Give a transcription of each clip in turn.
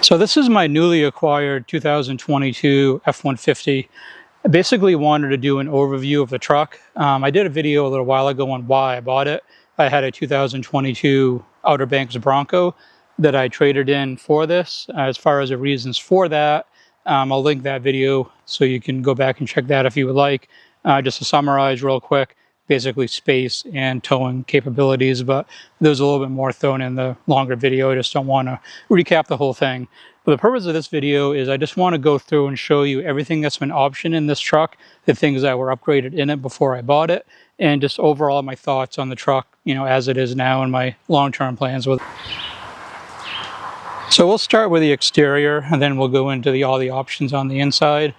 So this is my newly acquired 2022 F150. I basically wanted to do an overview of the truck. I did a video a little while ago on why I bought it. I had a 2022 Outer Banks Bronco that I traded in for this. As far as the reasons for that, I'll link that video so you can go back and check that if you would like. Just to summarize real quick, basically space and towing capabilities, but there's a little bit more thrown in the longer video. I just don't want to recap the whole thing. But the purpose of this video is I just want to go through and show you everything that's been optioned in this truck, the things that were upgraded in it before I bought it, and just overall my thoughts on the truck, as it is now and my long-term plans with it. So we'll start with the exterior and then we'll go into all the options on the inside.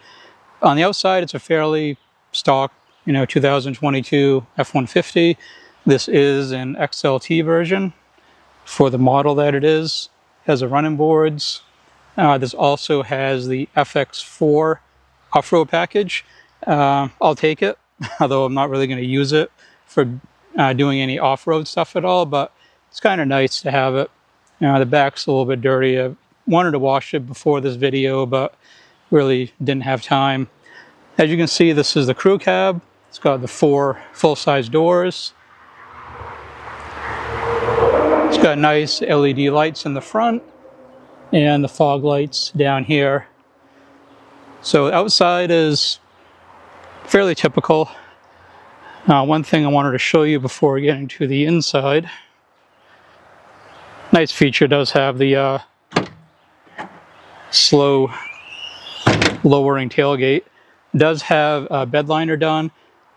On the outside, it's a fairly stock 2022 F150. This is an XLT version for the model that it is. It has the running boards. This also has the FX4 off-road package. I'll take it, although I'm not really going to use it for doing any off-road stuff at all, but it's kind of nice to have it. The back's a little bit dirty. I wanted to wash it before this video, but really didn't have time. As you can see, this is the crew cab. It's got the 4 full-size doors. It's got nice LED lights in the front and the fog lights down here. So outside is fairly typical. One thing I wanted to show you before getting to the inside. Nice feature, does have the slow lowering tailgate. Does have a bed liner done.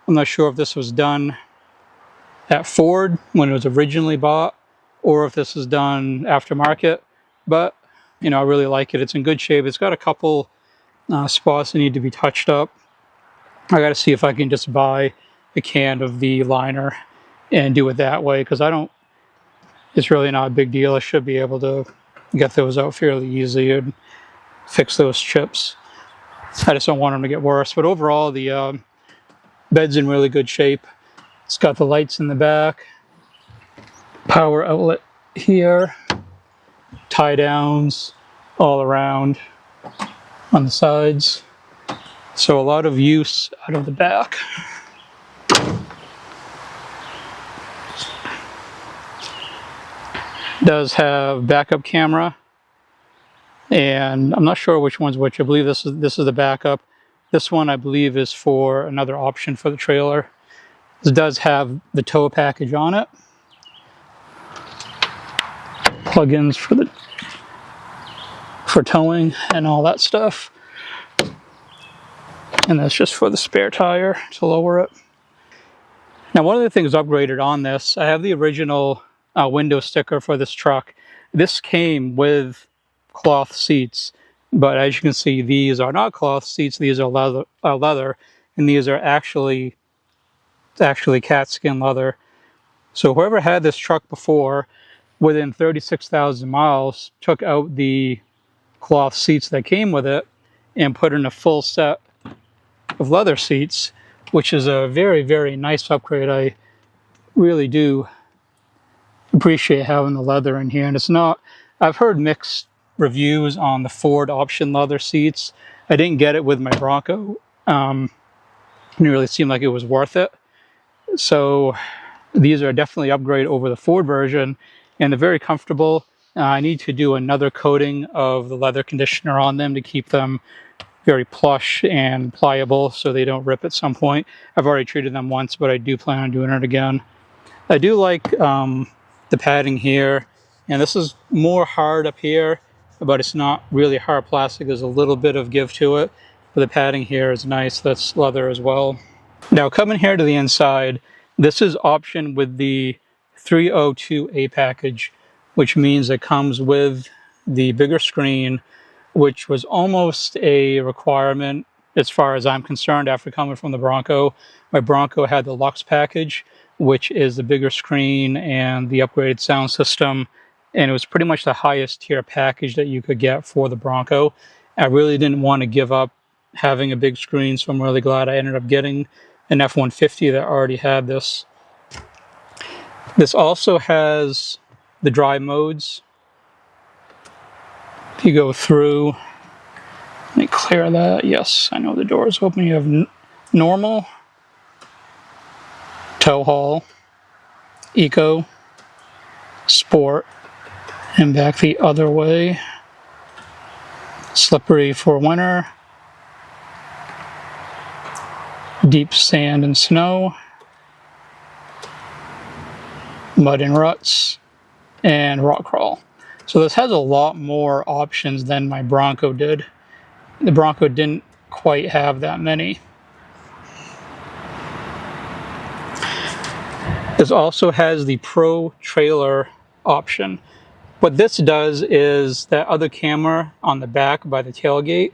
I'm not sure if this was done at Ford when it was originally bought or if this is done aftermarket, but I really like it. It's in good shape. It's got a couple spots that need to be touched up. I got to see if I can just buy a can of the liner and do it that way, because it's really not a big deal. I should be able to get those out fairly easy and fix those chips. I just don't want them to get worse. But overall, the bed's in really good shape. It's got the lights in the back, power outlet here, tie downs all around on the sides. So a lot of use out of the back. Does have backup camera, and I'm not sure which one's which. I believe this is the backup. This one I believe is for another option for the trailer. This does have the tow package on it. Plugins for towing and all that stuff. And that's just for the spare tire to lower it. Now, one of the things upgraded on this, I have the original window sticker for this truck. This came with cloth seats, but as you can see, these are not cloth seats. These are leather, and these are actually cat skin leather. So whoever had this truck before, within 36,000 miles, took out the cloth seats that came with it and put in a full set of leather seats, which is a very, very nice upgrade. I really do appreciate having the leather in here. And it's not, I've heard mixed reviews on the Ford option leather seats. I didn't get it with my Bronco. It didn't really seem like it was worth it. So these are definitely an upgrade over the Ford version, and they're very comfortable. I need to do another coating of the leather conditioner on them to keep them very plush and pliable so they don't rip at some point. I've already treated them once, but I do plan on doing it again. I do like the padding here, and this is more hard up here, but it's not really hard plastic. There's a little bit of give to it, but the padding here is nice. That's leather as well. Now, coming here to the inside, this is optioned with the 302A package, which means it comes with the bigger screen, which was almost a requirement as far as I'm concerned after coming from the Bronco. My Bronco had the Lux package, which is the bigger screen and the upgraded sound system, and it was pretty much the highest tier package that you could get for the Bronco. I really didn't want to give up having a big screen, so I'm really glad I ended up getting an F150 that already had this. This also has the drive modes, If you go through, let me clear that. Yes, I know the door is open. You have normal, tow haul, eco, sport, and back the other way. Slippery for winter, deep sand and snow, mud and ruts, and rock crawl. So this has a lot more options than my Bronco did. The Bronco didn't quite have that many. This also has the Pro Trailer option. What this does is that other camera on the back by the tailgate,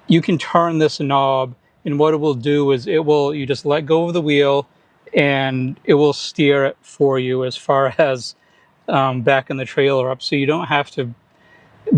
you can turn this knob, and what it will do is you just let go of the wheel and it will steer it for you as far as backing the trailer up. So you don't have to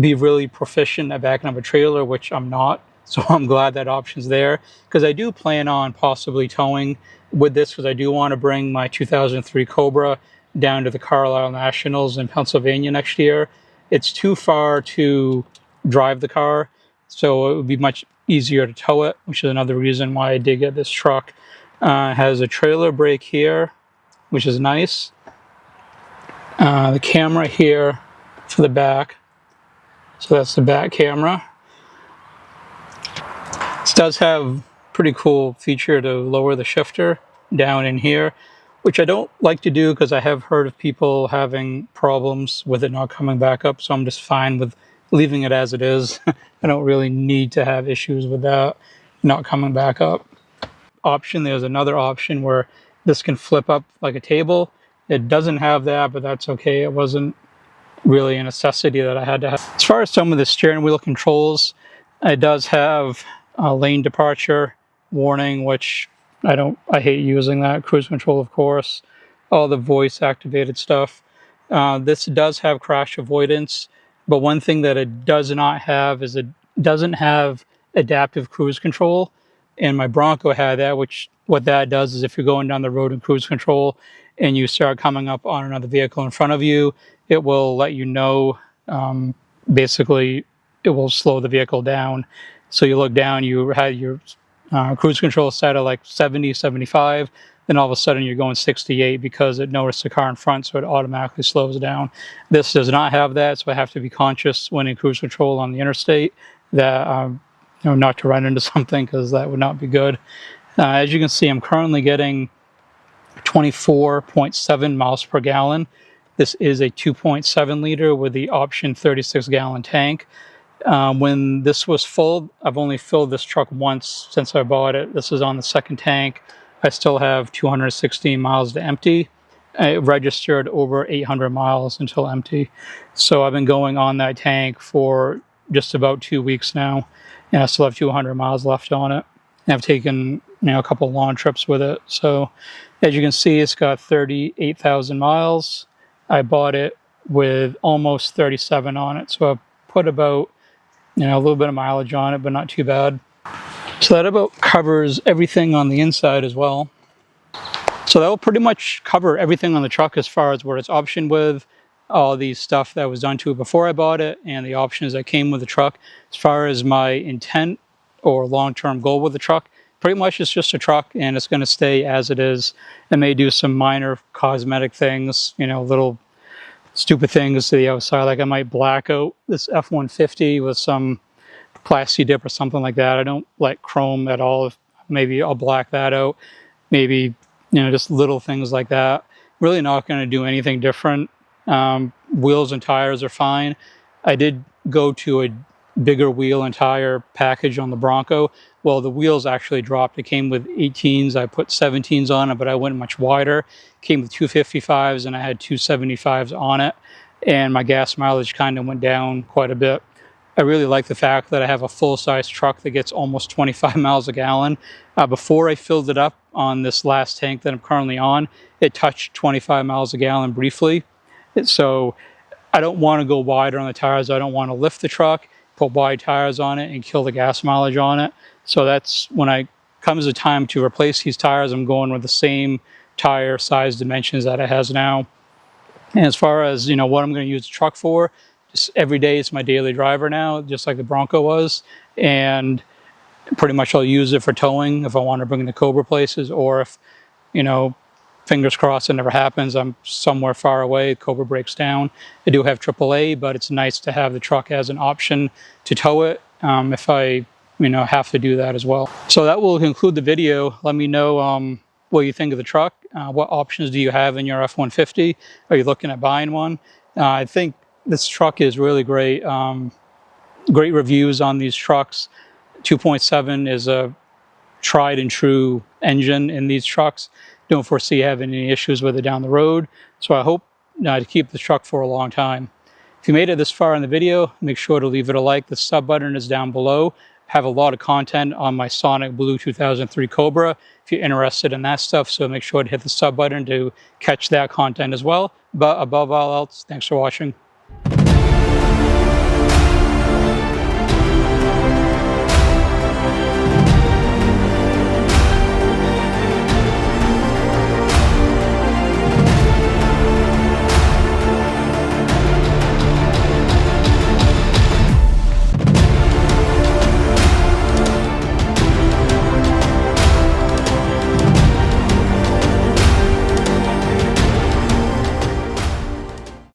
be really proficient at backing up a trailer, which I'm not. So I'm glad that option's there, because I do plan on possibly towing with this, because I do want to bring my 2003 Cobra down to the Carlisle Nationals in Pennsylvania next year. It's too far to drive the car, so it would be much easier to tow it, which is another reason why I did get this truck. It has a trailer brake here, which is nice. The camera here for the back. So that's the back camera. This does have pretty cool feature to lower the shifter down in here, which I don't like to do because I have heard of people having problems with it not coming back up, so I'm just fine with leaving it as it is. I don't really need to have issues with that not coming back up. There's another option where this can flip up like a table. It doesn't have that, but that's okay. It wasn't really a necessity that I had to have. As far as some of the steering wheel controls, it does have a lane departure warning, which I hate using that. Cruise control, of course, all the voice activated stuff. This does have crash avoidance, but one thing that it does not have is it doesn't have adaptive cruise control. And my Bronco had that, which what that does is if you're going down the road in cruise control and you start coming up on another vehicle in front of you, it will let you know, basically, it will slow the vehicle down. So you look down, you had your cruise control set at like 70, 75, then all of a sudden you're going 68 because it noticed the car in front, so it automatically slows down. This does not have that, so I have to be conscious when in cruise control on the interstate that not to run into something, because that would not be good. As you can see, I'm currently getting 24.7 miles per gallon. This is a 2.7 liter with the option 36 gallon tank. When this was full, I've only filled this truck once since I bought it. This is on the second tank. I still have 216 miles to empty. It registered over 800 miles until empty. So I've been going on that tank for just about 2 weeks now, and I still have 200 miles left on it. And I've taken a couple long trips with it. So as you can see, it's got 38,000 miles. I bought it with almost 37 on it, so I put about a little bit of mileage on it, but not too bad. So that about covers everything on the inside as well. So that will pretty much cover everything on the truck as far as what it's optioned with, all the stuff that was done to it before I bought it, and the options that came with the truck. As far as my intent or long-term goal with the truck, pretty much it's just a truck, and it's going to stay as it is. I may do some minor cosmetic things, little stupid things to the outside, like I might black out this F150 with some plasti dip or something like that. I don't like chrome at all. Maybe I'll black that out. Maybe, just little things like that. Really not going to do anything different. Wheels and tires are fine. I did go to a bigger wheel and tire package on the Bronco. Well, the wheels actually dropped. It came with 18s. I put 17s on it, but I went much wider. Came with 255s, and I had 275s on it. And my gas mileage kind of went down quite a bit. I really like the fact that I have a full-size truck that gets almost 25 miles a gallon. Before I filled it up on this last tank that I'm currently on, it touched 25 miles a gallon briefly. So I don't want to go wider on the tires. I don't want to lift the truck, put wide tires on it, and kill the gas mileage on it. So that's when I comes the time to replace these tires, I'm going with the same tire size dimensions that it has now. And as far as what I'm going to use the truck for, just every day it's my daily driver now, just like the Bronco was. And pretty much I'll use it for towing if I want to bring the Cobra places, or if, you know, fingers crossed it never happens, I'm somewhere far away, Cobra breaks down. I do have AAA, but it's nice to have the truck as an option to tow it if I, you know, have to do that as well. So that will conclude the video. Let me know what you think of the truck. What options do you have in your F-150? Are you looking at buying one? I think this truck is really great. Great reviews on these trucks. 2.7 is a tried and true engine in these trucks. Don't foresee having any issues with it down the road. So I hope to keep the truck for a long time. If you made it this far in the video, make sure to leave it a like. The sub button is down below. I have a lot of content on my Sonic Blue 2003 Cobra if you're interested in that stuff. So make sure to hit the sub button to catch that content as well. But above all else, thanks for watching.